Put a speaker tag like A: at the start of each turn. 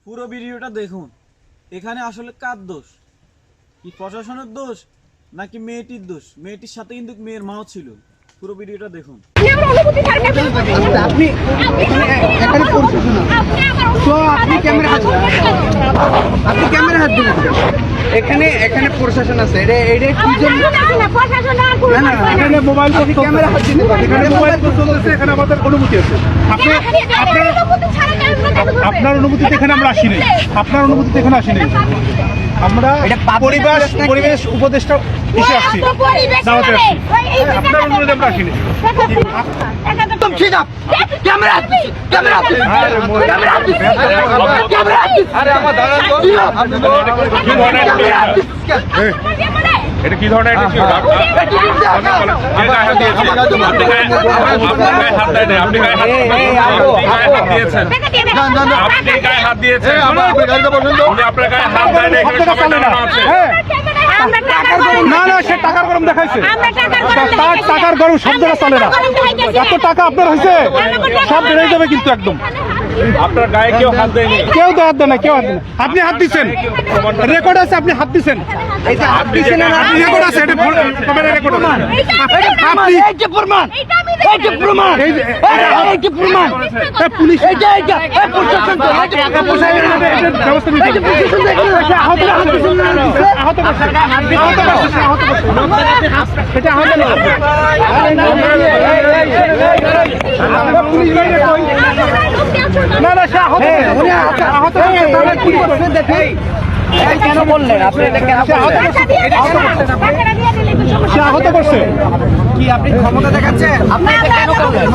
A: পুরো ভিডিওটা দেখুন। এখানে আসলে কার দোষ, কি প্রশাসনের দোষ নাকি মেয়েটির দোষ? মেয়েটির সাথে কিন্তু মেয়ের মাও ছিল। পুরো ভিডিওটা দেখুন।
B: এখানে প্রশাসন আছে। এটা কি জন্য না এখানে মোবাইল ক্যামেরা হাত দিতে পারে, এখানে মোবাইল চলতেছে, এখানে আমাদের অনুমতি আছে। আপনার অনুমতিতে এখানে আমরা আসিনি, আপনার অনুমতিতে এখানে আসিনি। আমরা পরিবেশ উপদেষ্টা এসে আসছি, দাওয়াতে আসছি। আপনার অনুমতিতে আমরা আসিনি।
C: একদম ঠিক আছে। ক্যামেরা ক্যামেরা ক্যামেরা ক্যামেরা
B: আরে আমার দাদা তো এটা কি ধরনের অ্যাটিটিউড? না না, সে টাকার গরম দেখাইছে। টাকার গরম শব্দটা চলে না। এত টাকা আপনার হয়েছে, সব বেড়ে যাবে কিন্তু একদম। আপনার গায়ে কেউ হাত দেয়নি, কেউ তো হাত দেয় না, কেউ হাত দেয় না। আপনি হাত দিচ্ছেন, রেকর্ড আছে, আপনি হাত দিচ্ছেন, হাত দিচ্ছেন, রেকর্ড আছে, এটা ক্যামেরা রেকর্ড আছে। আপনি এই যে প্রমাণ, এই যে প্রমাণ, এই যে প্রমাণ, পুলিশ এই যে এই প্রশাসন তো টাকা পয়সা এর ব্যবস্থা নিতে হবে। আহত হাত দিচ্ছেন না, আহত করছে, আহত করছে, এটা আহত না। পুলিশ বাইরে কই না না, সে আহত, উনি আহত করছে, তাহলে কি করবেন দেখেন। কেন বললেন আপনি? এটা কেন সে আহত করছে? কি আপনি ক্ষমতা দেখাচ্ছেন? আপনি এটা কেন করলেন?